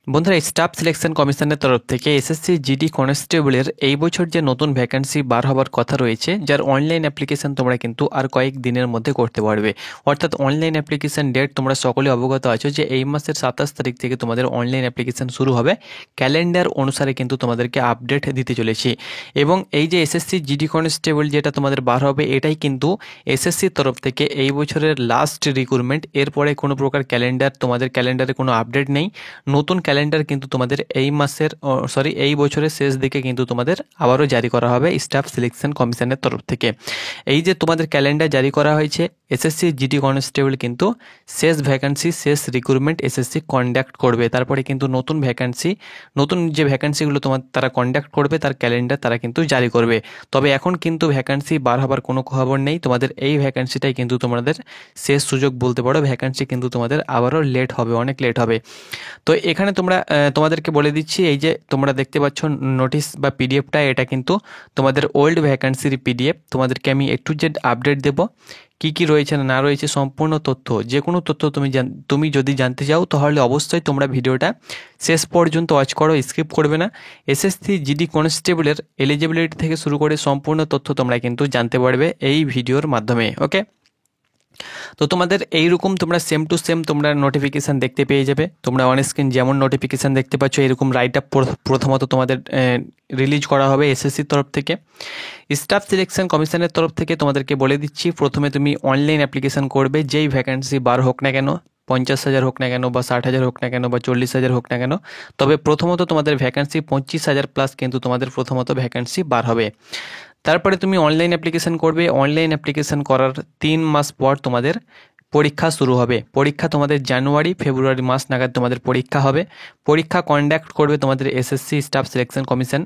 বন্ধুরা, staff selection কমিশনের তরফ থেকে এসএসসি জিডি কনস্টেবলের এই বছর যে নতুন ভ্যাকেন্সি বার হবার কথা রয়েছে, যার অনলাইন অ্যাপ্লিকেশন তোমরা কিন্তু আর কয়েক দিনের মধ্যে করতে পারবে। অর্থাৎ অনলাইন অ্যাপ্লিকেশন ডেট তোমরা সকলে অবগত আছো যে এই মাসের 27 তারিখ থেকে তোমাদের অনলাইন অ্যাপ্লিকেশন শুরু হবে। ক্যালেন্ডার অনুসারে কিন্তু তোমাদেরকে আপডেট দিতে চলেছি। এবং এই যে এসএসসি জিডি কনস্টেবল যেটা তোমাদের বার হবে, এটাই কিন্তু এসএসসির তরফ থেকে এই বছরের লাস্ট রিক্রুটমেন্ট। এরপরে কোনো প্রকার তোমাদের ক্যালেন্ডারে কোনো আপডেট নেই। নতুন ক্যালেন্ডার কিন্তু তোমাদের এই বছরের শেষ দিকে কিন্তু তোমাদের আবারও জারি করা হবে স্টাফ সিলেকশন কমিশনের তরফ থেকে। এই যে তোমাদের ক্যালেন্ডার জারি করা হয়েছে, এসএসসি জিডি কনস্টেবল কিন্তু শেষ ভ্যাকান্সি, শেষ রিক্রুটমেন্ট এসএসসি কন্ডাক্ট করবে। তারপরে কিন্তু নতুন যে ভ্যাকান্সিগুলো তারা কন্ডাক্ট করবে, তার ক্যালেন্ডার তারা কিন্তু জারি করবে। তবে এখন কিন্তু ভ্যাকান্সি বার হবার কোনো খবর নেই। তোমাদের এই ভ্যাকান্সিটাই কিন্তু তোমাদের শেষ সুযোগ বলতে পারো। ভ্যাকান্সি কিন্তু তোমাদের আবারও লেট হবে, অনেক লেট হবে। তো এখানে তোমাদেরকে বলে দিচ্ছি, এই যে তোমরা দেখতে পাচ্ছ নোটিশ বা পিডিএফটা, এটা কিন্তু তোমাদের ওল্ড ভ্যাকান্সির পিডিএফ। তোমাদেরকে আমি একটু যে আপডেট দেব, কি কি রয়েছে না রয়েছে সম্পূর্ণ তথ্য। যে কোনো তথ্য তুমি যদি জানতে চাও, তাহলে অবশ্যই তোমরা ভিডিওটা শেষ পর্যন্ত ওয়াচ করো, স্কিপ করবে না। এসএসসি জিডি কনস্টেবলের এলিজিবিলিটি থেকে শুরু করে সম্পূর্ণ তথ্য তোমরা কিন্তু জানতে পারবে এই ভিডিওর মাধ্যমে। ওকে, তো তোমাদের এইরকম তোমরা সেম টু সেম তোমরা নোটিফিকেশান দেখতে পেয়ে যাবে। তোমরা অন স্ক্রিন যেমন নোটিফিকেশান দেখতে পাচ্ছ, এরকম রাইট আপ প্রথমত তোমাদের রিলিজ করা হবে এসএসসির তরফ থেকে। স্টাফ সিলেকশন কমিশনের তরফ থেকে তোমাদেরকে বলে দিচ্ছি, প্রথমে তুমি অনলাইন অ্যাপ্লিকেশান করবে। যেই ভ্যাকেন্সি বার হোক না কেন, 50,000 হোক না কেন, বা 60,000 হোক না কেন, বা 40,000 হোক না কেন, তবে প্রথমত তোমাদের ভ্যাকেন্সি 25,000 প্লাস কিন্তু তোমাদের প্রথমত ভ্যাকেন্সি বার হবে। তারপরে তুমি অনলাইন অ্যাপ্লিকেশান করবে। অনলাইন অ্যাপ্লিকেশান করার 3 মাস পর তোমাদের পরীক্ষা শুরু হবে। পরীক্ষা তোমাদের জানুয়ারি ফেব্রুয়ারি মাস নাগাদ তোমাদের পরীক্ষা হবে। পরীক্ষা কন্ডাক্ট করবে তোমাদের এসএসসি স্টাফ সিলেকশন কমিশন।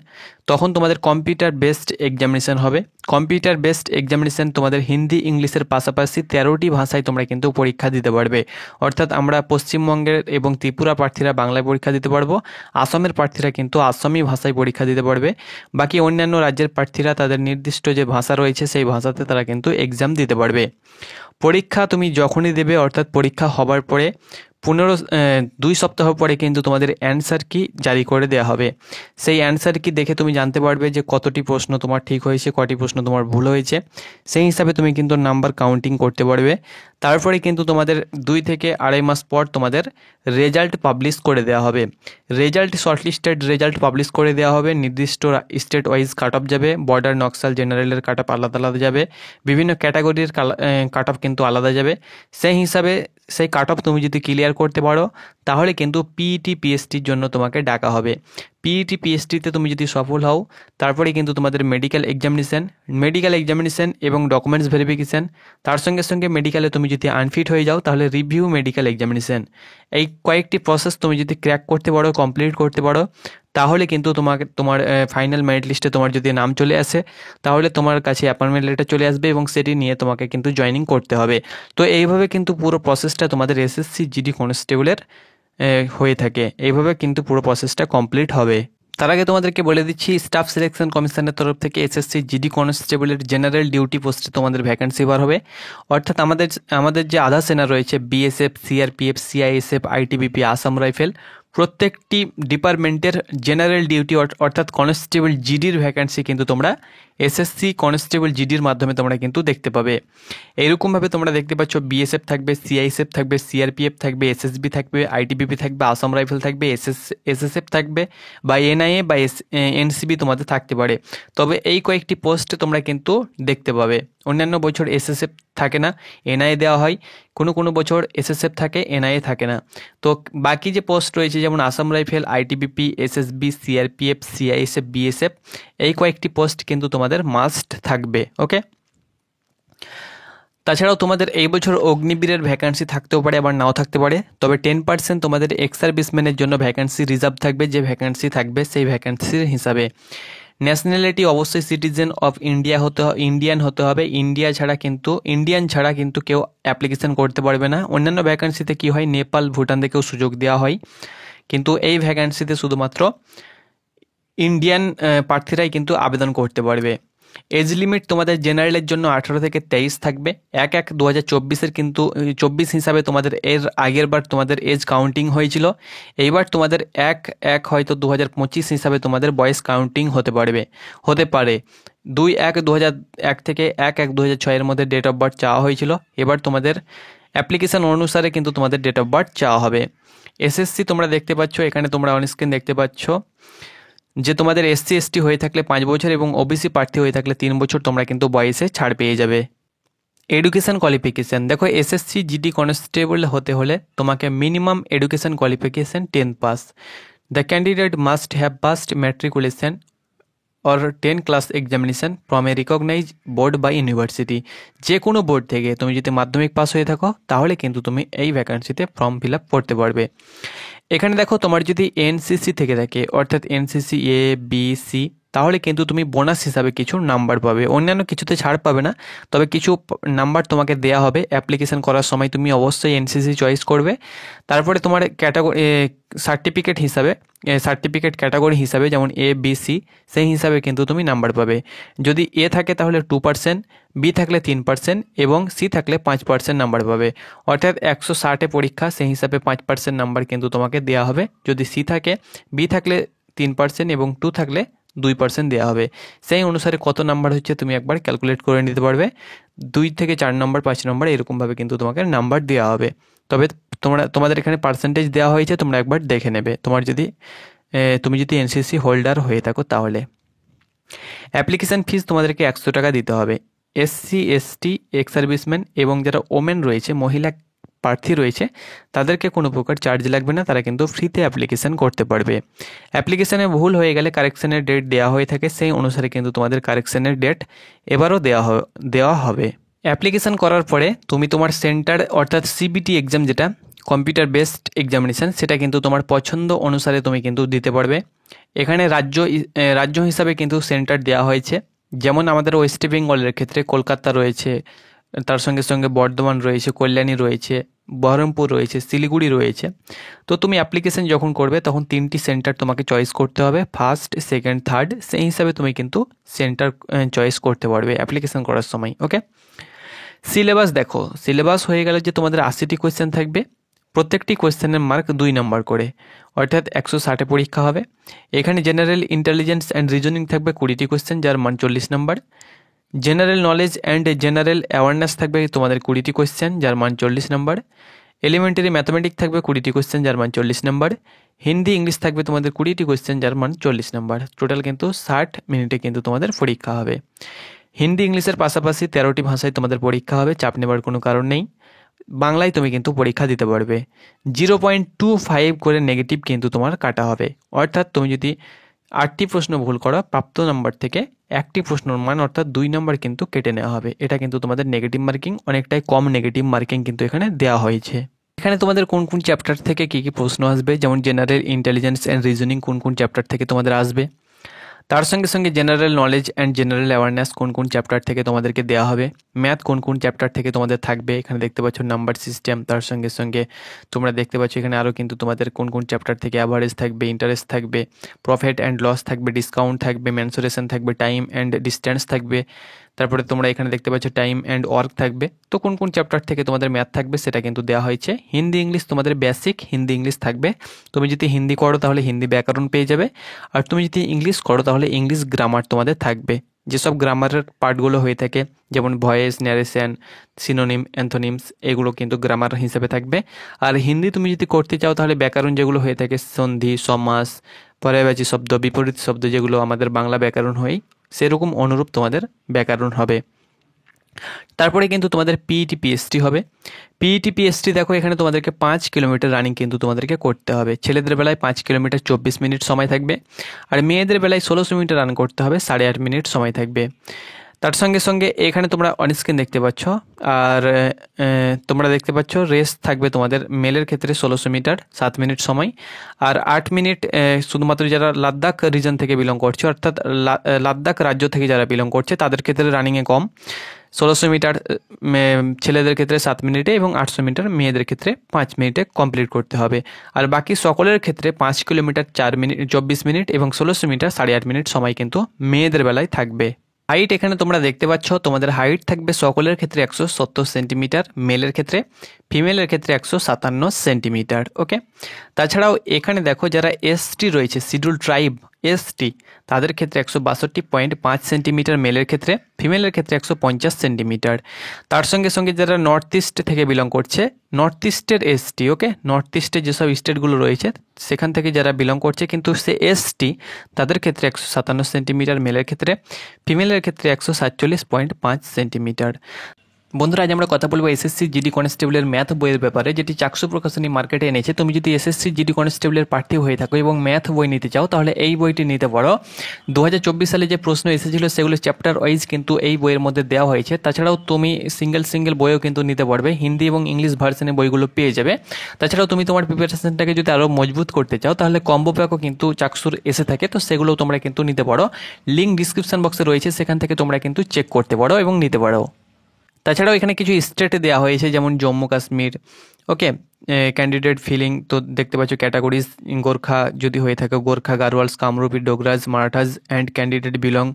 তখন তোমাদের কম্পিউটার বেসড এক্সামিনেশন হবে। কম্পিউটার বেসড এক্সামিনেশন তোমাদের হিন্দি ইংলিশের পাশাপাশি 13টি ভাষায় তোমরা কিন্তু পরীক্ষা দিতে পারবে। অর্থাৎ আমরা পশ্চিমবঙ্গের এবং ত্রিপুরা প্রার্থীরা বাংলায় পরীক্ষা দিতে পারবো, আসামের প্রার্থীরা কিন্তু আসামি ভাষায় পরীক্ষা দিতে পারবে। বাকি অন্যান্য রাজ্যের প্রার্থীরা তাদের নির্দিষ্ট যে ভাষা রয়েছে সেই ভাষাতে তারা কিন্তু এক্সাম দিতে পারবে। পরীক্ষা তুমি যখনই দেবে, অর্থাৎ পরীক্ষা হবার পরে 2 সপ্তাহ পরে কিন্তু তোমাদের অ্যান্সার কি জারি করে দেওয়া হবে। সেই অ্যান্সার কি দেখে তুমি জানতে পারবে যে কতটি প্রশ্ন তোমার ঠিক হয়েছে, কটি প্রশ্ন তোমার ভুল হয়েছে। সেই হিসাবে তুমি কিন্তু নাম্বার কাউন্টিং করতে পারবে। তারপরে কিন্তু তোমাদের 2 থেকে 2.5 মাস পর তোমাদের রেজাল্ট পাবলিশ করে দেওয়া হবে। শর্টলিস্টেড রেজাল্ট পাবলিশ করে দেওয়া হবে। নির্দিষ্ট স্টেট ওয়াইজ কাট অফ যাবে। বর্ডার, নকশাল, জেনারেলের কাট অফ আলাদা আলাদা যাবে। বিভিন্ন ক্যাটাগরির কাট অফ কিন্তু আলাদা যাবে। সেই হিসাবে সেই কাট অফ তুমি যদি ক্লিয়ার করতে পারো, তাহলে কিন্তু পিইটি পিএসটির জন্য তোমাকে ডাকা হবে। পিইটি পিএসটিতে তুমি যদি সফল হও, তারপরে কিন্তু তোমাদের মেডিকেল এক্সামিনেশন এবং ডকুমেন্টস ভেরিফিকেশান। তার সঙ্গে সঙ্গে মেডিকেলে তুমি যদি আনফিট হয়ে যাও, তাহলে রিভিউ মেডিকেল এক্সামিনেশন। এই কয়েকটি প্রসেস তুমি যদি ক্র্যাক করতে পারো, কমপ্লিট করতে পারো, তাহলে কিন্তু তোমার ফাইনাল মেরিট লিস্টে তোমার যদি নাম চলে আসে, তাহলে তোমার কাছে অ্যাপয়েন্টমেন্ট লেটার চলে আসবে এবং সেটি নিয়ে তোমাকে কিন্তু জয়েনিং করতে হবে। তো এইভাবে কিন্তু পুরো প্রসেসটা তোমাদের এসএসসি জিডি কনস্টেবলের হয়ে থাকে। এইভাবে কিন্তু পুরো প্রসেসটা কমপ্লিট হবে। তার আগে তোমাদেরকে বলে দিচ্ছি, স্টাফ সিলেকশন কমিশনের তরফ থেকে এসএসসি জিডি কনস্টেবলের জেনারেল ডিউটি পোস্টে তোমাদের ভ্যাকেন্সি বার হবে। অর্থাৎ আমাদের যে আধা সেনা রয়েছে, BSF, CRPF, CISF, ITBP, Assam rifle, প্রত্যেকটি ডিপার্টমেন্টের জেনারেল ডিউটি অর্থাৎ কনস্টেবল জিডির ভ্যাকেন্সি কিন্তু তোমরা এসএসসি কনস্টেবল জিডির মাধ্যমে তোমরা কিন্তু দেখতে পাবে। এইরকমভাবে তোমরা দেখতে পাচ্ছ, বিএসএফ থাকবে, সিআইএসএফ থাকবে, সিআরপিএফ থাকবে, এসএসবি থাকবে, আইটিবিপি থাকবে, আসাম রাইফেল থাকবে, এসএসএফ থাকবে, বা এনআইএ বা এনসিবি তোমাদের থাকতে পারে। তবে এই কয়েকটি পোস্টে তোমরা কিন্তু দেখতে পাবে। অন্যান্য বছর এসএসএফ থাকে না, এনআইএ দেওয়া হয়। কোনো বছর এসএসএফ থাকে, এনআইএ থাকে না। তো বাকি যে পোস্ট রয়েছে, যেমন Assam rifle, ITBP, SSB, CRPF, CISF, BSF, এই কয়েকটি পোস্ট কিন্তু তোমাদের মাস্ট থাকবে। ওকে, তাছাড়াও তোমাদের এই বছর অগ্নিবীরের ভ্যাকান্সি থাকতেও পারে, আবার নাও থাকতে পারে। তবে 10% তোমাদের এক্স সার্ভিসম্যানের জন্য ভ্যাকান্সি রিজার্ভ থাকবে। যে ভ্যাকান্সি থাকবে সেই ভ্যাকান্সির হিসাবে ন্যাশনালিটি অবশ্যই সিটিজেন অফ ইন্ডিয়ান হতে হবে। ইন্ডিয়ান ছাড়া কিন্তু কেউ অ্যাপ্লিকেশন করতে পারবে না। অন্যান্য ভ্যাকান্সিতে কি হয়, নেপাল, ভুটান থেকেও সুযোগ দেওয়া হয়, কিন্তু এই ভ্যাকান্সিতে শুধুমাত্র ইন্ডিয়ান প্রার্থীরাই কিন্তু আবেদন করতে পারবে। এজ লিমিট তোমাদের জেনারেলের জন্য 18 থেকে 23 থাকবে। 1/1/2024 কিন্তু 24 হিসাবে তোমাদের এর আগের বার তোমাদের এজ কাউন্টিং হয়েছিল। এইবার তোমাদের 1/1 হয়তো 2025 হিসাবে তোমাদের বয়স কাউন্টিং হতে পারে। 2/1/2001 থেকে 1/1/2006 মধ্যে ডেট অফ বার্থ চাওয়া হয়েছিল। এবার তোমাদের অ্যাপ্লিকেশন অনুসারে কিন্তু তোমাদের ডেট অফ বার্থ চাওয়া হবে। এসএসসি তোমরা দেখতে পাচ্ছ, এখানে তোমরা অন স্ক্রিন দেখতে পাচ্ছ যে তোমাদের এসসি এসটি হয়ে থাকলে 5 বছর এবং ওবিসি প্রার্থী হয়ে থাকলে 3 বছর তোমরা কিন্তু বয়সে ছাড় পেয়ে যাবে। এডুকেশন কোয়ালিফিকেশান দেখো, এসএসসি জিডি কনস্টেবল হতে হলে তোমাকে মিনিমাম এডুকেশন কোয়ালিফিকেশান 10 পাস। The candidate must have passed matriculation or 10 class examination from a recognise board বা ইউনিভার্সিটি। যে কোনো বোর্ড থেকে তুমি যদি মাধ্যমিক পাস হয়ে থাকো তাহলে কিন্তু তুমি এই ভ্যাকান্সিতে ফর্ম ফিল আপ করতে পারবে। এখানে দেখো, তোমার যদি এনসিসি থেকে থাকে অর্থাৎ এনসিসি এ বি সি, তাহলে কিন্তু তুমি বোনাস হিসাবে কিছু নাম্বার পাবে। অন্যান্য কিছুতে ছাড় পাবে না, তবে কিছু নাম্বার তোমাকে দেয়া হবে। অ্যাপ্লিকেশন করার সময় তুমি অবশ্যই এনসিসি চয়েস করবে। তারপরে তোমার ক্যাটাগরি সার্টিফিকেট ক্যাটাগরি হিসাবে যেমন এ বি সি, সেই হিসাবে কিন্তু তুমি নাম্বার পাবে। যদি এ থাকে তাহলে 2%, বি থাকলে 3% এবং সি থাকলে 5% নাম্বার পাবে। অর্থাৎ 160 পরীক্ষা, সেই হিসাবে 5% নাম্বার কিন্তু তোমাকে দেওয়া হবে। যদি সি থাকে, বি থাকলে 3% এবং 2 থাকলে 2% দেওয়া হবে। সেই অনুসারে কত নাম্বার হচ্ছে তুমি একবার ক্যালকুলেট করে নিতে পারবে। 2 থেকে 4 নম্বর, 5 নম্বর এরকমভাবে কিন্তু তোমাকে নাম্বার দেওয়া হবে। তবে তোমাদের এখানে পার্সেন্টেজ দেওয়া হয়েছে, তোমরা একবার দেখে নেবে তুমি যদি এনসিসি হোল্ডার হয়ে থাকো তাহলে। অ্যাপ্লিকেশান ফিস তোমাদেরকে 100 টাকা দিতে হবে। এসসি এসটি, এক্স সার্ভিসম্যান এবং যারা ওমেন রয়েছে, মহিলা প্রার্থী রয়েছে, তাদেরকে কোনো প্রকার চার্জ লাগবে না, তারা কিন্তু ফ্রিতে অ্যাপ্লিকেশান করতে পারবে। অ্যাপ্লিকেশানে ভুল হয়ে গেলে কারেকশানের ডেট দেওয়া হয়ে থাকে, সেই অনুসারে কিন্তু তোমাদের কারেকশানের ডেট এবারও দেওয়া হবে। অ্যাপ্লিকেশান করার পরে তুমি তোমার সেন্টার অর্থাৎ সিবিটি এক্সাম, যেটা কম্পিউটার বেসড এক্সামিনেশান, সেটা কিন্তু তোমার পছন্দ অনুসারে তুমি কিন্তু দিতে পারবে। এখানে রাজ্য হিসাবে কিন্তু সেন্টার দেওয়া হয়েছে। যেমন আমাদের ওয়েস্ট বেঙ্গলের ক্ষেত্রে কলকাতা রয়েছে, তার সঙ্গে সঙ্গে বর্ধমান রয়েছে, কল্যাণী রয়েছে, বহরমপুর রয়েছে, শিলিগুড়ি রয়েছে। তো তুমি অ্যাপ্লিকেশান যখন করবে তখন 3টি সেন্টার তোমাকে চয়েস করতে হবে, ফার্স্ট, সেকেন্ড, থার্ড। সেই হিসাবে তুমি কিন্তু সেন্টার চয়েস করতে পারবে অ্যাপ্লিকেশান করার সময়। ওকে, সিলেবাস দেখো, সিলেবাস হয়ে গেল যে তোমাদের 80টি কোয়েশ্চেন থাকবে, প্রত্যেকটি কোয়েশ্চেনের মার্ক 2 নম্বর করে, অর্থাৎ 160 পরীক্ষা হবে। এখানে জেনারেল ইন্টেলিজেন্স অ্যান্ড রিজনিং থাকবে 20টি কোয়েশ্চেন, যার মান 40 নম্বর। General knowledge and general awareness থাকবে তোমাদের 20টি কোয়েশ্চেন, যার মান 40 নম্বর। এলিমেন্টারি ম্যাথামেটিক্স থাকবে 20টি কোয়েশ্চেন, যার মান 40 নম্বর। হিন্দি ইংলিশ থাকবে তোমাদের 20টি কোয়েশ্চেন, যার মান 40 নম্বর। টোটাল কিন্তু 60 মিনিটে কিন্তু তোমাদের পরীক্ষা হবে। হিন্দি ইংলিশের পাশাপাশি 13টি ভাষায় তোমাদের পরীক্ষা হবে, চাপ নেবার কোনো কারণ নেই। বাংলায় তুমি কিন্তু পরীক্ষা দিতে পারবে। 0.25 করে নেগেটিভ কিন্তু তোমার কাটা হবে। অর্থাৎ তুমি যদি 8টি প্রশ্ন ভুল করো, প্রাপ্ত নাম্বার থেকে 1টি প্রশ্নের মান অর্থাৎ 2 নম্বর কিন্তু কেটে নেওয়া হবে। এটা কিন্তু তোমাদের নেগেটিভ মার্কিং, অনেকটাই কম নেগেটিভ মার্কিং কিন্তু এখানে দেওয়া হয়েছে। এখানে তোমাদের কোন কোন চ্যাপ্টার থেকে কী কী প্রশ্ন আসবে, যেমন জেনারেল ইন্টেলিজেন্স অ্যান্ড রিজনিং কোন কোন চ্যাপ্টার থেকে তোমাদের আসবে, তার সঙ্গে সঙ্গে general knowledge and general awareness কোন কোন চ্যাপ্টার থেকে তোমাদেরকে দেওয়া হবে, ম্যাথ কোন কোন চ্যাপ্টার থেকে তোমাদের থাকবে। এখানে দেখতে পাচ্ছ নাম্বার সিস্টেম, তার সঙ্গে সঙ্গে তোমরা দেখতে পাচ্ছ এখানে আরও কিন্তু তোমাদের কোন কোন চ্যাপ্টার থেকে অ্যাভারেজ থাকবে, ইন্টারেস্ট থাকবে, প্রফিট অ্যান্ড লস থাকবে, ডিসকাউন্ট থাকবে, মেনসুরেশন থাকবে, টাইম অ্যান্ড ডিস্টেন্স থাকবে। তারপরে তোমরা এখানে দেখতে পাচ্ছ টাইম অ্যান্ড ওয়ার্ক থাকবে। তো কোন কোন চ্যাপ্টার থেকে তোমাদের ম্যাথ থাকবে সেটা কিন্তু দেওয়া হয়েছে। হিন্দি ইংলিশ তোমাদের বেসিক হিন্দি ইংলিশ থাকবে। তুমি যদি হিন্দি করো তাহলে হিন্দি ব্যাকরণ পেয়ে যাবে, আর তুমি যদি ইংলিশ করো তাহলে ইংলিশ গ্রামার তোমাদের থাকবে। যেসব গ্রামারের পার্টগুলো হয়ে থাকে, যেমন ভয়েস, ন্যারেশন, সিনোনিম, অ্যান্থোনিমস, এগুলো কিন্তু গ্রামার হিসেবে থাকবে। আর হিন্দি তুমি যদি করতে চাও তাহলে ব্যাকরণ যেগুলো হয়ে থাকে, সন্ধি, সমাস, পর্যায়বাচী শব্দ, বিপরীত শব্দ, যেগুলো আমাদের বাংলা ব্যাকরণ হয় সেরকম অনুরূপ তোমাদের ব্যাকরণ হবে। তারপরে কিন্তু তোমাদের পিইটি পিএসটি হবে। পিইটি পিএসটি দেখো, এখানে তোমাদেরকে 5 কিলোমিটার রানিং কিন্তু তোমাদেরকে করতে হবে। ছেলেদের বেলায় 5 কিলোমিটার 24 মিনিট সময় থাকবে, আর মেয়েদের বেলায় 1600 মিটার রান করতে হবে, 8.5 মিনিট সময় থাকবে। তার সঙ্গে সঙ্গে এখানে তোমরা অনস্ক্রিন দেখতে পাচ্ছ, আর তোমরা দেখতে পাচ্ছ রেস থাকবে তোমাদের মেলের ক্ষেত্রে 1600 মিটার 7 মিনিট সময়, আর 8 মিনিট শুধুমাত্র যারা লাদাখ রিজন থেকে বিলং করছে, অর্থাৎ লাদাখ রাজ্য থেকে যারা বিলং করছে তাদের ক্ষেত্রে রানিংয়ে কম। 1600 মিটার ছেলেদের ক্ষেত্রে 7 মিনিটে এবং 800 মিটার মেয়েদের ক্ষেত্রে 5 মিনিটে কমপ্লিট করতে হবে। আর বাকি সকলের ক্ষেত্রে 5 কিলোমিটার 4 মিনিট 24 মিনিট এবং 1600 মিটার 8.5 মিনিট সময় কিন্তু মেয়েদের বেলায় থাকবে। হাইট এখানে তোমরা দেখতে পাচ্ছ তোমাদের হাইট থাকবে সকলের ক্ষেত্রে 170 সেন্টিমিটার, মেলের ক্ষেত্রে, ফিমেলের ক্ষেত্রে 157 সেন্টিমিটার। ওকে, তাছাড়াও এখানে দেখো যারা এসটি রয়েছে, শিডিউল ট্রাইব এসটি, তাদের ক্ষেত্রে 162.5 সেন্টিমিটার মেলের ক্ষেত্রে, ফিমেলের ক্ষেত্রে 150 সেন্টিমিটার। তার সঙ্গে সঙ্গে যারা নর্থ ইস্ট থেকে বিলং করছে, নর্থ ইস্টের এসটি, ওকে, নর্থ ইস্টে যেসব স্টেটগুলো রয়েছে সেখান থেকে যারা বিলং করছে কিন্তু সে এসটি, তাদের ক্ষেত্রে 157 সেন্টিমিটার মেলের ক্ষেত্রে, ফিমেলের ক্ষেত্রে 147.5 সেন্টিমিটার। বন্ধুরা, আজ আমরা কথা বলবো এসএসসি জিডি কনস্টেবলের ম্যাথ বইয়ের ব্যাপারে, যেটি চাকসু প্রকাশনী মার্কেটে এনেছে। তুমি যদি এসএসসি জিডি কনস্টেবলের প্রার্থী হয়ে থাকো এবং ম্যাথ বই নিতে চাও তাহলে এই বইটি নিতে পারো। 2024 সালে যে প্রশ্ন এসেছিল সেগুলো চ্যাপ্টার ওয়াইজ কিন্তু এই বইয়ের মধ্যে দেওয়া হয়েছে। তাছাড়াও তুমি সিঙ্গেল বইও কিন্তু নিতে পারবে, হিন্দি এবং ইংলিশ ভার্সনে বইগুলো পেয়ে যাবে। তাছাড়াও তুমি তোমার প্রিপারেশনটাকে যদি আরও মজবুত করতে চাও তাহলে কম্বো প্যাকও কিন্তু চাকসুর এসে থাকে, তো সেগুলোও তোমরা কিন্তু নিতে পারো। লিঙ্ক ডিসক্রিপশন বক্সে রয়েছে, সেখান থেকে তোমরা কিন্তু চেক করতে পারো এবং নিতে পারো। তাছাড়াও এখানে কিছু স্টেটে দেওয়া হয়েছে, যেমন Jammu Kashmir. Okay, candidate filling তো দেখতে পাচ্ছ, ক্যাটাগরিজ গোর্খা যদি হয়ে থাকে, Gorkha, Garhwals, Kamrupi, Dogras, Marathas and candidate belong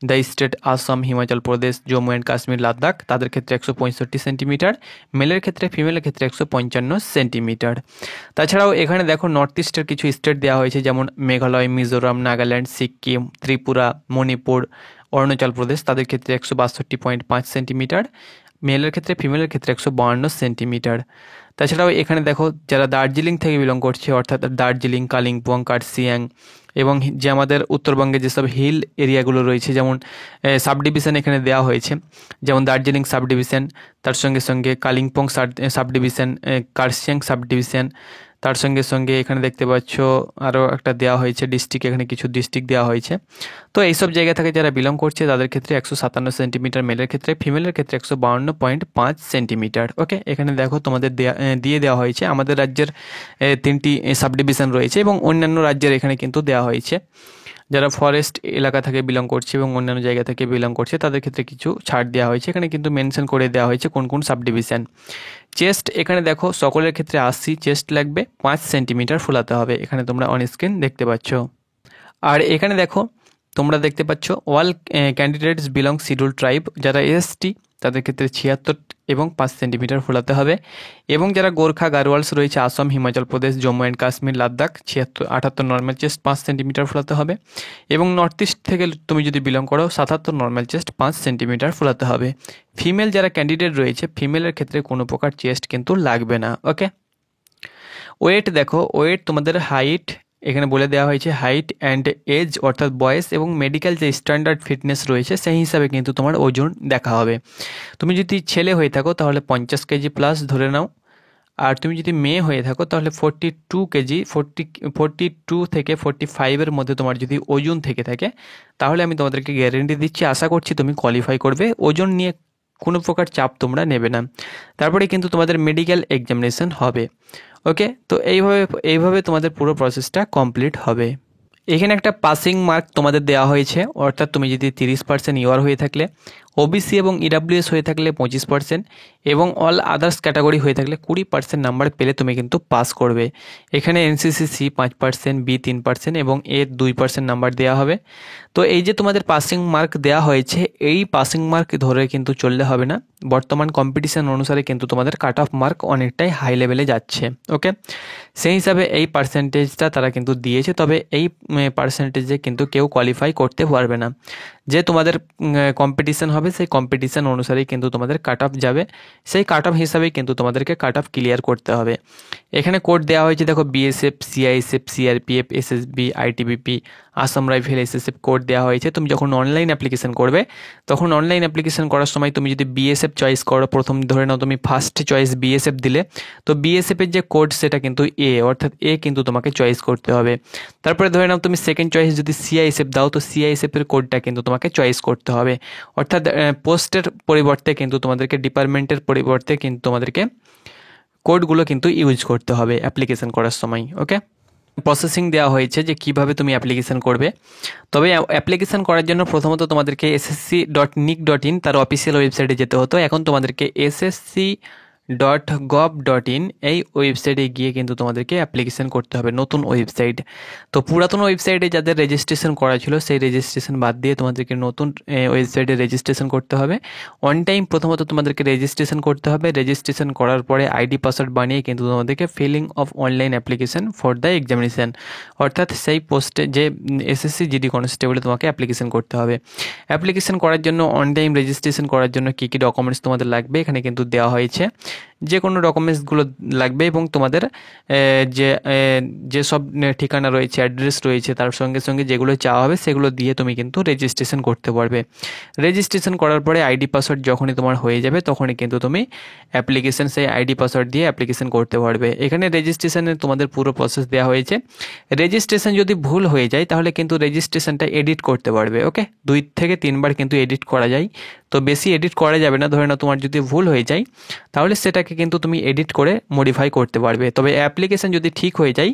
the state Assam, Himachal Pradesh, Jammu and Kashmir, Ladakh, তাদের ক্ষেত্রে 165 সেন্টিমিটার মেলের ক্ষেত্রে, ফিমেলের ক্ষেত্রে 155 সেন্টিমিটার। তাছাড়াও এখানে দেখো নর্থ ইস্টের কিছু স্টেট দেওয়া হয়েছে, যেমন মেঘালয়, মিজোরাম, নাগাল্যান্ড, সিকিম, ত্রিপুরা, মণিপুর, অরুণাচল প্রদেশ, তাদের ক্ষেত্রে 162.5 সেন্টিমিটার মেলের ক্ষেত্রে, ফিমেলের ক্ষেত্রে 152 সেন্টিমিটার। তাছাড়াও এখানে দেখো যারা দার্জিলিং থেকে বিলং করছে, অর্থাৎ দার্জিলিং, কালিম্পং, কার্সিয়াং এবং যে আমাদের উত্তরবঙ্গে যেসব হিল এরিয়াগুলো রয়েছে, যেমন সাব ডিভিশন এখানে দেওয়া হয়েছে, যেমন দার্জিলিং সাব ডিভিশন, তার সঙ্গে সঙ্গে Kalimpong sub division, Kurseong sub division, তার সঙ্গে সঙ্গে এখানে দেখতে পাচ্ছ আরও একটা দেওয়া হয়েছে ডিস্ট্রিক্ট, এখানে কিছু ডিস্ট্রিক্ট দেওয়া হয়েছে। তো এইসব জায়গা থেকে যারা বিলং করছে তাদের ক্ষেত্রে 157 সেন্টিমিটার মেলের ক্ষেত্রে, ফিমেলের ক্ষেত্রে 152.5 সেন্টিমিটার। ওকে, এখানে দেখো তোমাদের দিয়ে দেওয়া হয়েছে আমাদের রাজ্যের 3টি সাব ডিভিশন রয়েছে এবং অন্যান্য রাজ্যের এখানে কিন্তু দেওয়া হয়েছে। যারা ফরেস্ট এলাকা থেকে বিলং করছে এবং অন্যান্য জায়গা থেকে বিলং করছে তাদের ক্ষেত্রে কিছু ছাড় দেওয়া হয়েছে, এখানে কিন্তু মেনশন করে দেওয়া হয়েছে কোন কোন সাব ডিভিশন। চেস্ট এখানে দেখো সকলের ক্ষেত্রে 80 চেস্ট লাগবে, 5 সেন্টিমিটার ফোলাতে হবে, এখানে তোমরা অন স্ক্রিন দেখতে পাচ্ছ। আর এখানে দেখো তোমরা দেখতে পাচ্ছ all candidates belong schedule tribe, যারা এসটি তাদের ক্ষেত্রে 76 এবং 5 সেন্টিমিটার ফোলাতে হবে, এবং যারা গোর্খা, গারওয়ালস রয়েছে Assam, Himachal Pradesh, Jammu and Kashmir, Ladakh, 78 normal chest 5 centimetre ফোলাতে হবে, এবং নর্থ ইস্ট থেকে তুমি যদি বিলং করো 77 নর্মাল চেস্ট 5 সেন্টিমিটার ফোলাতে হবে। ফিমেল যারা ক্যান্ডিডেট রয়েছে, ফিমেলের ক্ষেত্রে কোনো প্রকার চেস্ট কিন্তু লাগবে না। ওকে, ওয়েট দেখো, ওয়েট তোমাদের হাইট এখানে বলে দেওয়া হয়েছে, হাইট অ্যান্ড এজ অর্থাৎ বয়স এবং মেডিকেল যে স্ট্যান্ডার্ড ফিটনেস রয়েছে সেই হিসাবে কিন্তু তোমার ওজন দেখা হবে। তুমি যদি ছেলে হয়ে থাকো তাহলে 50 কেজি প্লাস ধরে নাও, আর তুমি যদি মেয়ে হয়ে থাকো তাহলে 42 কেজি, 42 থেকে 45-এর মধ্যে তোমার যদি ওজন থেকে থাকে তাহলে আমি তোমাদেরকে গ্যারেন্টি দিচ্ছি, আশা করছি তুমি কোয়ালিফাই করবে। ওজন নিয়ে কোনো প্রকার চাপ তোমরা নেবে না। তারপরে কিন্তু তোমাদের মেডিকেল এক্সামিনেশন হবে। ওকে, তো এইভাবে তোমাদের পুরো প্রসেসটা কমপ্লিট হবে। এখানে একটা পাসিং মার্ক তোমাদের দেওয়া হয়েছে, অর্থাৎ তুমি যদি 30% ইউআর হয়ে থাকলে, ওবিসি এবং ইডাব্লিউএস হয়ে থাকলে 25% এবং অল আদার্স ক্যাটাগরি হয়ে থাকলে 20% নাম্বার পেলে তুমি কিন্তু পাস করবে। এখানে এনসিসি সি 5%, বি 3% এবং এ 2% নাম্বার দেওয়া হবে। তো এই যে তোমাদের পাসিং মার্ক দেওয়া হয়েছে, এই পাসিং মার্ক ধরে কিন্তু চললে হবে না, বর্তমান কম্পিটিশন অনুসারে কিন্তু তোমাদের কাট অফ মার্ক অনেকটাই হাই লেভেলে যাচ্ছে। ওকে, সেই হিসাবে এই পার্সেন্টেজটা তারা কিন্তু দিয়েছে, তবে এই পার্সেন্টেজে কিন্তু কেউ কোয়ালিফাই করতে পারবে না। যে তোমাদের কম্পিটিশন হবে সেই কম্পিটিশন অনুসারেই কিন্তু তোমাদের কাট অফ যাবে, সেই কাট অফ হিসাবেই কিন্তু তোমাদেরকে কাট অফ ক্লিয়ার করতে হবে। এখানে কোড দেওয়া হয়েছে দেখো, BSF, CISF, CRPF, SSB, ITBP, Assam rifle, SSF code দেওয়া হয়েছে। তুমি যখন অনলাইন অ্যাপ্লিকেশন করবে তখন অনলাইন অ্যাপ্লিকেশন করার সময় তুমি যদি বিএসএফ চয়েস করো, প্রথম ধরে নাও তুমি ফার্স্ট চয়েস বিএসএফ দিলে, তো বিএসএফের যে কোড সেটা কিন্তু এ, অর্থাৎ এ কিন্তু তোমাকে চয়েস করতে হবে। তারপরে ধরে নাও তুমি সেকেন্ড চয়েস যদি সিআইএসএফ দাও, তো সিআইএসএফের কোডটা কিন্তু তোমাকে চয়েস করতে হবে, অর্থাৎ পোস্টের পরিবর্তে কিন্তু তোমাদেরকে, ডিপার্টমেন্টের পরিবর্তে কিন্তু তোমাদেরকে কোডগুলো কিন্তু ইউজ করতে হবে অ্যাপ্লিকেশন করার সময়। ওকে, প্রসেসিং দেওয়া হয়েছে যে কিভাবে তুমি অ্যাপ্লিকেশন করবে। তবে অ্যাপ্লিকেশন করার জন্য প্রথমত তোমাদেরকে ssc.nic.in তার অফিসিয়াল ওয়েবসাইটে যেতে হতো, এখন তোমাদেরকে ssc .gov.in এই ওয়েবসাইটে গিয়ে কিন্তু তোমাদেরকে অ্যাপ্লিকেশন করতে হবে, নতুন ওয়েবসাইট। তো পুরাতন ওয়েবসাইটে যাদের রেজিস্ট্রেশন করা ছিল সেই রেজিস্ট্রেশন বাদ দিয়ে তোমাদেরকে নতুন ওয়েবসাইটে রেজিস্ট্রেশন করতে হবে। অন টাইম প্রথমত তোমাদেরকে রেজিস্ট্রেশন করতে হবে। রেজিস্ট্রেশন করার পরে আইডি পাসওয়ার্ড বানিয়ে কিন্তু তোমাদেরকে filling of online application for the examination, অর্থাৎ সেই পোস্টে যে এসএসসি জিডি কনস্টেবলে তোমাকে অ্যাপ্লিকেশন করতে হবে। অ্যাপ্লিকেশন করার জন্য অন টাইম রেজিস্ট্রেশন করার জন্য কী কী ডকুমেন্টস তোমাদের লাগবে এখানে কিন্তু দেওয়া হয়েছে। যে কোনো ডকুমেন্টসগুলো লাগবে এবং তোমাদের যেসব ঠিকানা রয়েছে, অ্যাড্রেস রয়েছে, তার সঙ্গে সঙ্গে যেগুলো চাওয়া হবে সেগুলো দিয়ে তুমি কিন্তু রেজিস্ট্রেশন করতে পারবে। রেজিস্ট্রেশন করার পরে আইডি পাসওয়ার্ড যখনই তোমার হয়ে যাবে তখনই কিন্তু তুমি অ্যাপ্লিকেশন সেই আইডি পাসওয়ার্ড দিয়ে অ্যাপ্লিকেশন করতে পারবে। এখানে রেজিস্ট্রেশনের তোমাদের পুরো প্রসেস দেওয়া হয়েছে। রেজিস্ট্রেশন যদি ভুল হয়ে যায় তাহলে কিন্তু রেজিস্ট্রেশনটা এডিট করতে পারবে। ওকে, 2 থেকে 3 বার কিন্তু এডিট করা যায়, তো বেশি এডিট করা যাবে না। ধরে নাও তোমার যদি ভুল হয়ে যায় তাহলে সেটাকে কিন্তু তুমি এডিট করে মডিফাই করতে পারবে। তবে অ্যাপ্লিকেশন যদি ঠিক হয়ে যায়,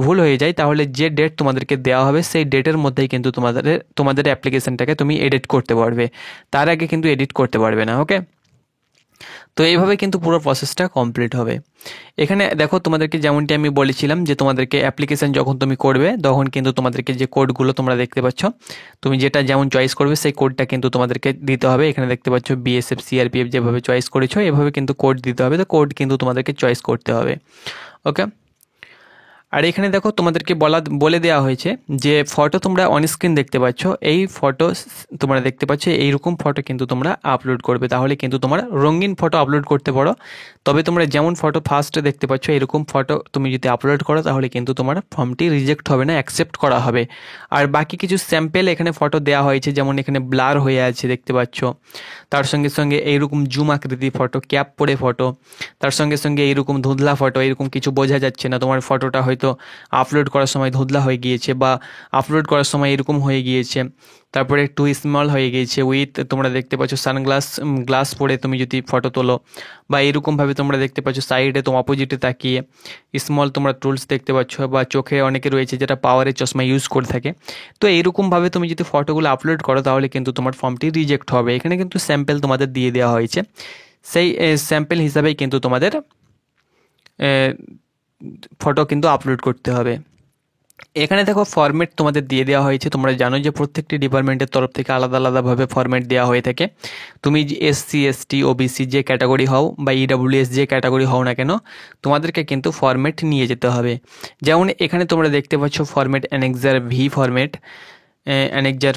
ভুল হয়ে যায়, তাহলে যে ডেট তোমাদেরকে দেওয়া হবে সেই ডেটের মধ্যেই কিন্তু তোমাদের অ্যাপ্লিকেশনটাকে তুমি এডিট করতে পারবে, তার আগে কিন্তু এডিট করতে পারবে না। ওকে, তো এইভাবে কিন্তু পুরো প্রসেসটা কমপ্লিট হবে। এখানে দেখো তোমাদেরকে যেমনটি আমি বলেছিলাম যে তোমাদেরকে অ্যাপ্লিকেশন যখন তুমি করবে তখন কিন্তু তোমাদেরকে যে কোডগুলো তোমরা দেখতে পাচ্ছ, তুমি যেটা যেমন চয়েস করবে সেই কোডটা কিন্তু তোমাদেরকে দিতে হবে। এখানে দেখতে পাচ্ছ বিএসএফ, সিআরপিএফ যেভাবে চয়েস করেছো এভাবে কিন্তু কোড দিতে হবে, তো কোড কিন্তু তোমাদেরকে চয়েস করতে হবে। ওকে, আর এখানে দেখো তোমাদেরকে বলে দেওয়া হয়েছে যে ফটো তোমরা অন স্ক্রিন দেখতে পাচ্ছ, এই ফটো তোমরা দেখতে পাচ্ছ এইরকম ফটো কিন্তু তোমরা আপলোড করবে। তাহলে কিন্তু তোমরা রঙিন ফটো আপলোড করতে পারো, তবে তোমরা যেমন ফটো ফার্স্টে দেখতে পাচ্ছ এরকম ফটো তুমি যদি আপলোড করো তাহলে কিন্তু তোমার ফর্মটি রিজেক্ট হবে না, অ্যাকসেপ্ট করা হবে। আর বাকি কিছু স্যাম্পেল এখানে ফটো দেওয়া হয়েছে, যেমন এখানে ব্লার হয়ে আছে দেখতে পাচ্ছ, তার সঙ্গে সঙ্গে এইরকম জুম আকৃতি ফটো, ক্যাপ পরে ফটো, তার সঙ্গে সঙ্গে এইরকম ধুঁধলা ফটো, এরকম কিছু বোঝা যাচ্ছে না তোমার ফটোটা হয়তো আপলোড করার সময় ধুঁধলা হয়ে গিয়েছে বা আপলোড করার সময় এরকম হয়ে গিয়েছে, তারপরে একটু স্মল হয়ে গিয়েছে উইথ তোমরা দেখতে পাচ্ছ গ্লাস পরে তুমি যদি ফটো তোলো, বা এরকমভাবে তোমরা দেখতে পাচ্ছ সাইডে তোমার অপোজিটে তাকিয়ে স্মল তোমরা টুলস দেখতে পাচ্ছ, বা চোখে অনেকে রয়েছে যেটা পাওয়ারের চশমা ইউজ করে থাকে। তো এইরকমভাবে তুমি যদি ফটোগুলো আপলোড করো তাহলে কিন্তু তোমার ফর্মটি রিজেক্ট হবে। এখানে কিন্তু স্যাম্পেল তোমাদের দিয়ে দেওয়া হয়েছে, সেই স্যাম্পেল হিসাবেই কিন্তু তোমাদের ফটো কিন্তু আপলোড করতে হবে। এখানে দেখো ফরম্যাট তোমাদের দিয়ে দেওয়া হয়েছে। তোমরা জানো যে প্রত্যেকটি ডিপার্টমেন্টের তরফ থেকে আলাদা আলাদাভাবে ফরম্যাট দেওয়া হয়ে থাকে। তুমি এসসি, এসটি, ওবিসি যে ক্যাটাগরি হও বা ইডাব্লিউএস যে ক্যাটাগরি হও না কেন, তোমাদেরকে কিন্তু ফরম্যাট নিয়ে যেতে হবে। যেমন এখানে তোমরা দেখতে পাচ্ছ format annexure V format, annexure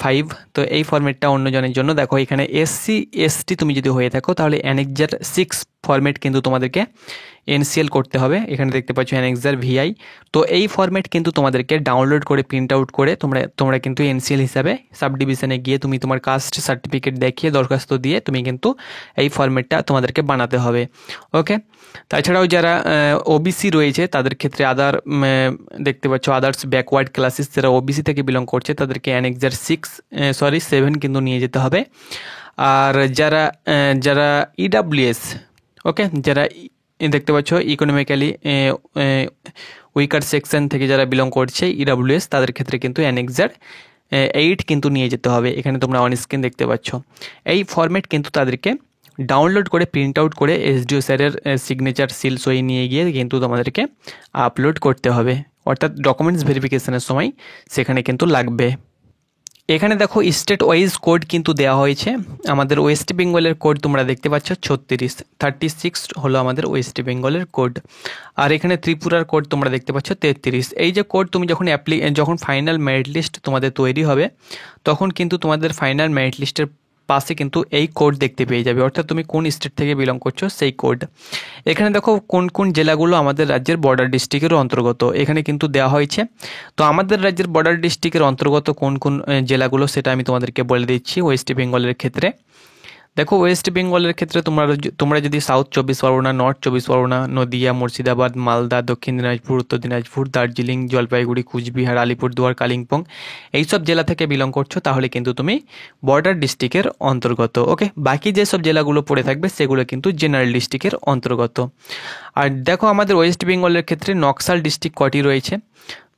5। তো এই ফরম্যাটটা অন্যজনের জন্য। দেখো এখানে এসসি, এসটি তুমি যদি হয়ে থাকো তাহলে অ্যানেক্সার 6 ফরম্যাট কিন্তু তোমাদেরকে এনসিএল করতে হবে। এখানে দেখতে পাচ্ছ অ্যানেক্সার ভিআই। তো এই ফরম্যাট কিন্তু তোমাদেরকে ডাউনলোড করে প্রিন্ট আউট করে তোমরা কিন্তু এনসিএল হিসাবে সাব ডিভিশনে গিয়ে তুমি তোমার কাস্ট সার্টিফিকেট দেখিয়ে দরখাস্ত দিয়ে তুমি কিন্তু এই ফরম্যাটটা তোমাদেরকে বানাতে হবে। ওকে, তাছাড়াও যারা ওবিসি রয়েছে তাদের ক্ষেত্রে দেখতে পাচ্ছ আদার্স ব্যাকওয়ার্ড ক্লাসেস, যারা ওবিসি থেকে বিলং করছে তাদেরকে অ্যানেক্সার 7 কিন্তু নিয়ে যেতে হবে। আর যারা ইডাব্লিউএস, ওকে, যারা দেখতে পাচ্ছ ইকোনমিক্যালি উইকার সেকশন থেকে যারা বিলং করছে ইডাব্লিউএস, তাদের ক্ষেত্রে কিন্তু অ্যানেক্সার 8 কিন্তু নিয়ে যেতে হবে। এখানে তোমরা অন স্ক্রিন দেখতে পাচ্ছ এই ফরম্যাট কিন্তু তাদেরকে ডাউনলোড করে প্রিন্ট আউট করে এসডিও স্যারের সিগনেচার সিল সই নিয়ে গিয়ে কিন্তু তোমাদেরকে আপলোড করতে হবে, অর্থাৎ ডকুমেন্টস ভেরিফিকেশনের সময় সেখানে কিন্তু লাগবে। এখানে দেখো স্টেট ওয়াইজ কোড কিন্তু দেওয়া হয়েছে। আমাদের ওয়েস্ট বেঙ্গলের কোড তোমরা দেখতে পাচ্ছ 36 হলো আমাদের ওয়েস্ট বেঙ্গলের কোড। আর এখানে ত্রিপুরার কোড তোমরা দেখতে পাচ্ছ 33। এই যে কোড তুমি যখন ফাইনাল মেরিট লিস্ট তোমাদের তৈরি হবে তখন কিন্তু তোমাদের ফাইনাল মেরিট লিস্টের পাশে কিন্তু এই কোড দেখতে পেয়ে যাবে, অর্থাৎ তুমি কোন স্টেট থেকে বিলং করছো সেই কোড। এখানে দেখো কোন কোন জেলাগুলো আমাদের রাজ্যের বর্ডার ডিস্ট্রিক্টের অন্তর্গত এখানে কিন্তু দেওয়া হয়েছে। তো আমাদের রাজ্যের বর্ডার ডিস্ট্রিক্টের অন্তর্গত কোন কোন জেলাগুলো সেটা আমি তোমাদেরকে বলে দিচ্ছি। ওয়েস্ট বেঙ্গলের ক্ষেত্রে দেখো, ওয়েস্ট বেঙ্গলের ক্ষেত্রে তোমরা যদি সাউথ 24 পরগনা, নর্থ 24 পরগনা, নদিয়া, মুর্শিদাবাদ, মালদা, দক্ষিণ দিনাজপুর, উত্তর দিনাজপুর, দার্জিলিং, জলপাইগুড়ি, কুচবিহার, আলিপুরদুয়ার, কালিম্পং এইসব জেলা থেকে বিলং করছো তাহলে কিন্তু তুমি বর্ডার ডিস্ট্রিক্টের অন্তর্গত। ওকে, বাকি যেসব জেলাগুলো পড়ে থাকবে সেগুলো কিন্তু জেনারেল ডিস্ট্রিক্টের অন্তর্গত। আর দেখো আমাদের ওয়েস্ট বেঙ্গলের ক্ষেত্রে নকশাল ডিস্ট্রিক্ট কটি রয়েছে।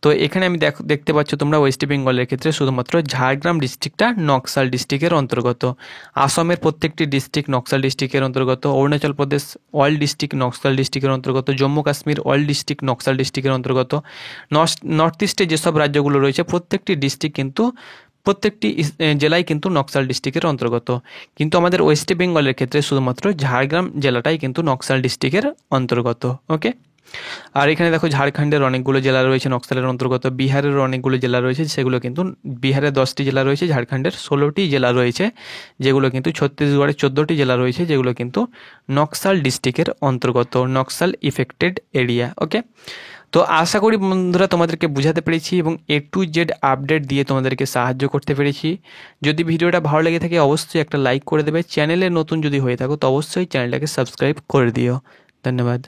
তো এখানে আমি দেখতে পাচ্ছ তোমরা ওয়েস্ট বেঙ্গলের ক্ষেত্রে শুধুমাত্র ঝাড়গ্রাম ডিস্ট্রিক্টটা নকশাল ডিস্ট্রিক্টের অন্তর্গত, আসামের প্রত্যেকটি ডিস্ট্রিক্ট নকশাল ডিস্ট্রিক্টের অন্তর্গত, অরুণাচল প্রদেশ অল ডিস্ট্রিক্ট নকশাল ডিস্ট্রিক্টের অন্তর্গত, জম্মু কাশ্মীর অল ডিস্ট্রিক্ট নকশাল ডিস্ট্রিক্টের অন্তর্গত, নর্থ ইস্টে যেসব রাজ্যগুলো রয়েছে প্রত্যেকটি ডিস্ট্রিক্ট কিন্তু প্রত্যেকটি জেলায় কিন্তু নকশাল ডিস্ট্রিক্টের অন্তর্গত, কিন্তু আমাদের ওয়েস্ট বেঙ্গলের ক্ষেত্রে শুধুমাত্র ঝাড়গ্রাম জেলাটাই কিন্তু নকশাল ডিস্ট্রিক্টের অন্তর্গত। ওকে, আর এখানে দেখো ঝাড়খণ্ডের অনেকগুলো জেলা রয়েছে নকশালের অন্তর্গত, বিহারের অনেকগুলো জেলা রয়েছে সেগুলো কিন্তু, বিহারের 10টি জেলা রয়েছে, ঝাড়খণ্ডের 16টি জেলা রয়েছে যেগুলো কিন্তু, ছত্তিশগড়ের 14টি জেলা রয়েছে যেগুলো কিন্তু নকশাল ডিস্ট্রিক্টের অন্তর্গত, নকশাল ইফেক্টেড এরিয়া। ওকে, তো আশা করি বন্ধুরা তোমাদেরকে বুঝাতে পেরেছি এবং A to Z আপডেট দিয়ে তোমাদেরকে সাহায্য করতে পেরেছি। যদি ভিডিওটা ভালো লেগে থাকে অবশ্যই একটা লাইক করে দেবে, চ্যানেলে নতুন যদি হয়ে থাকো তো অবশ্যই চ্যানেলটাকে সাবস্ক্রাইব করে দিও। ধন্যবাদ।